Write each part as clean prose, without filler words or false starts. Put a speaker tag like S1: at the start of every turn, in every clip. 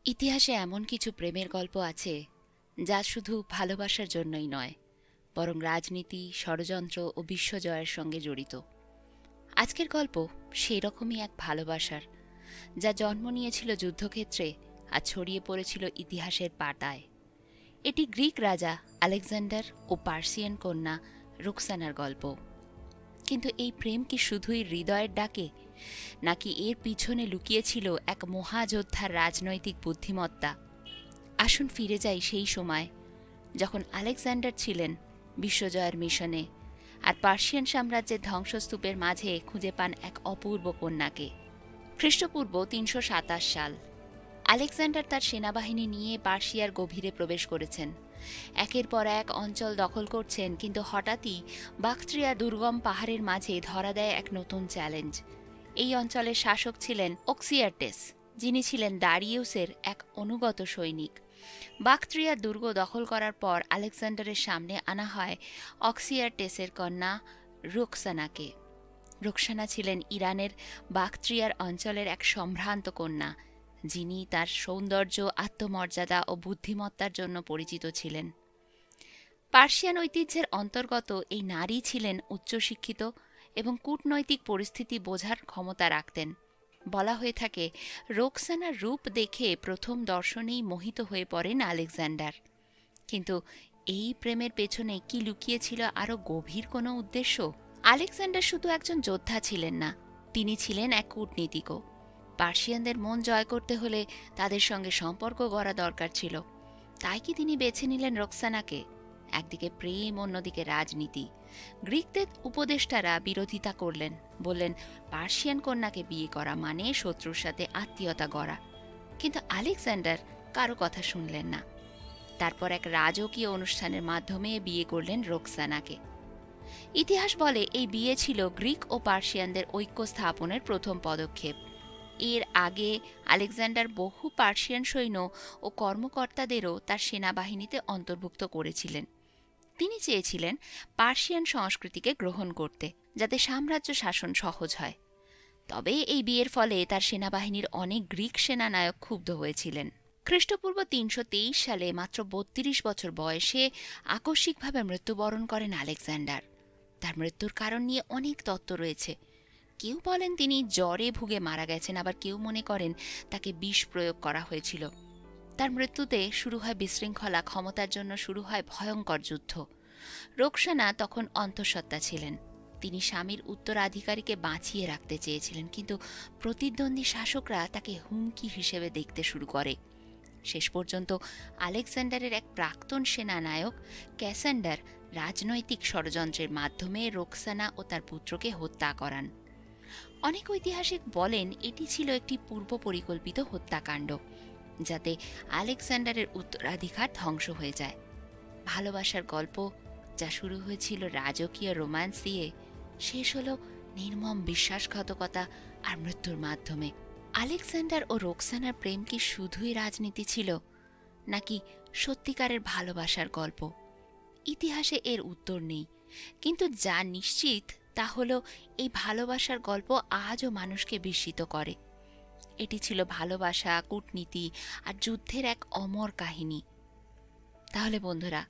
S1: ইতিহাসে এমন কিছু প্রেমের গল্প আছে যা শুধু ভালোবাসার জন্যই নয়, বরং রাজনীতি, ষড়যন্ত্র ও বিশ্বজয়ের সঙ্গে জড়িত। আজকের গল্প সেই রকমই এক ভালোবাসার, যা জন্ম নিয়েছিল যুদ্ধক্ষেত্রে আর ছড়িয়ে পড়েছিল ইতিহাসের পাতায়। এটি গ্রিক রাজা আলেকজান্ডার ও পার্সিয়ান কন্যা রুক্সানার গল্প। কিন্তু এই প্রেম কি শুধুই হৃদয়ের ডাকে, নাকি এর পিছনে লুকিয়েছিল এক মহাযোদ্ধার রাজনৈতিক বুদ্ধিমত্তা? আসুন ফিরে যাই সেই সময় যখন আলেকজান্ডার ছিলেন বিশ্বজয়ের মিশনে, আর পার্সিয়ান সাম্রাজ্যের ধ্বংসস্তূপের মাঝে খুঁজে পান এক অপূর্ব কন্যাকে। খ্রিস্টপূর্ব ৩২৭ সাল। আলেকজান্ডার তার সেনাবাহিনী নিয়ে পার্সিয়ার গভীরে প্রবেশ করেছেন। একের পর এক অঞ্চল দখল করছেন, কিন্তু হঠাৎই বাকট্রিয়া দুর্গম পাহাড়ের মাঝে ধরা দেয় এক নতুন চ্যালেঞ্জ। এই অঞ্চলের শাসক ছিলেন অক্সিয়ার্টেস, যিনি ছিলেন দারিউসের এক অনুগত সৈনিক। বাকট্রিয়ার দুর্গ দখল করার পর আলেকজান্ডারের সামনে আনা হয় অক্সিয়ার্টেসের কন্যা রুক্সানাকে। রুক্সানা ছিলেন ইরানের বাকট্রিয়ার অঞ্চলের এক সম্ভ্রান্ত কন্যা, যিনি তার সৌন্দর্য, আত্মমর্যাদা ও বুদ্ধিমত্তার জন্য পরিচিত ছিলেন। পার্সিয়ান ঐতিহ্যের অন্তর্গত এই নারী ছিলেন উচ্চশিক্ষিত এবং কূটনৈতিক পরিস্থিতি বোঝার ক্ষমতা রাখতেন। বলা হয়ে থাকে, রোকসানার রূপ দেখে প্রথম দর্শনেই মোহিত হয়ে পড়েন আলেকজান্ডার। কিন্তু এই প্রেমের পেছনে কি লুকিয়েছিল আরও গভীর কোনো উদ্দেশ্য? আলেকজান্ডার শুধু একজন যোদ্ধা ছিলেন না, তিনি ছিলেন এক কূটনীতিকও। পার্সিয়ানদের মন জয় করতে হলে তাদের সঙ্গে সম্পর্ক গড়া দরকার ছিল। তাই কি তিনি বেছে নিলেন রোকসানাকে? একদিকে প্রেম, অন্যদিকে রাজনীতি। গ্রিকদের উপদেষ্টারা বিরোধিতা করলেন, বললেন পার্সিয়ান কন্যাকে বিয়ে করা মানে শত্রুর সাথে আত্মীয়তা গড়া। কিন্তু আলেকজান্ডার কারো কথা শুনলেন না। তারপর এক রাজকীয় অনুষ্ঠানের মাধ্যমে বিয়ে করলেন রোকসানাকে। ইতিহাস বলে এই বিয়ে ছিল গ্রিক ও পার্সিয়ানদের ঐক্য স্থাপনের প্রথম পদক্ষেপ। এর আগে আলেকজান্ডার বহু পার্সিয়ান সৈন্য ও কর্মকর্তাদেরও তার সেনাবাহিনীতে অন্তর্ভুক্ত করেছিলেন। তিনি চেয়েছিলেন পার্সিয়ান সংস্কৃতিকে গ্রহণ করতে, যাতে সাম্রাজ্য শাসন সহজ হয়। তবে এই বিয়ের ফলে তার সেনাবাহিনীর অনেক গ্রিক সেনানায়ক ক্ষুব্ধ হয়েছিলেন। খ্রিস্টপূর্ব ৩২৩ সালে মাত্র ৩২ বছর বয়সে আকস্মিকভাবে মৃত্যুবরণ করেন আলেকজান্ডার। তার মৃত্যুর কারণ নিয়ে অনেক তত্ত্ব রয়েছে। কেউ বলেন তিনি জ্বরে ভুগে মারা গেছেন, আবার কেউ মনে করেন তাকে বিষ প্রয়োগ করা হয়েছিল। তার মৃত্যুতে শুরু হয় বিশৃঙ্খলা, ক্ষমতার জন্য শুরু হয় ভয়ঙ্কর যুদ্ধ। রোকসানা তখন অন্তঃসত্ত্বা ছিলেন। তিনি স্বামীর উত্তরাধিকারীকে বাঁচিয়ে রাখতে চেয়েছিলেন, কিন্তু প্রতিদ্বন্দ্বী শাসকরা তাকে হুমকি হিসেবে দেখতে শুরু করে। শেষ পর্যন্ত আলেকজান্ডারের এক প্রাক্তন সেনানায়ক ক্যাসান্ডার রাজনৈতিক ষড়যন্ত্রের মাধ্যমে রোকসানা ও তার পুত্রকে হত্যা করান। অনেক ঐতিহাসিক বলেন এটি ছিল একটি পূর্ব পরিকল্পিত হত্যাকাণ্ড, যাতে আলেকজান্ডারের উত্তরাধিকার ধ্বংস হয়ে যায়। ভালোবাসার গল্প, যা শুরু হয়েছিল রাজকীয় রোম্যান্স দিয়ে, শেষ হল নির্মম বিশ্বাসঘাতকতা আর মৃত্যুর মাধ্যমে। আলেকজান্ডার ও রোকসানার প্রেম কি শুধুই রাজনীতি ছিল, নাকি সত্যিকারের ভালোবাসার গল্প? ইতিহাসে এর উত্তর নেই, কিন্তু যা নিশ্চিত তা হলো এই ভালোবাসার গল্প আজও মানুষকে বিস্মিত করে। এটি ছিল ভালোবাসা, কূটনীতি আর যুদ্ধের এক অমর কাহিনী। তাহলে বন্ধুরা,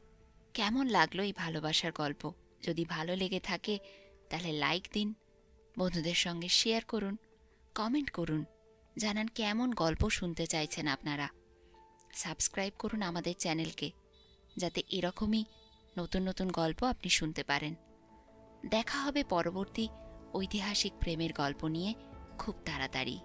S1: কেমন লাগলো এই ভালোবাসার গল্প? যদি ভালো লেগে থাকে তাহলে লাইক দিন, বন্ধুদের সঙ্গে শেয়ার করুন, কমেন্ট করুন, জানান কেমন গল্প শুনতে চাইছেন আপনারা। সাবস্ক্রাইব করুন আমাদের চ্যানেলকে, যাতে এরকমই নতুন নতুন গল্প আপনি শুনতে পারেন। দেখা হবে পরবর্তী ঐতিহাসিক প্রেমের গল্প নিয়ে খুব তাড়াতাড়ি।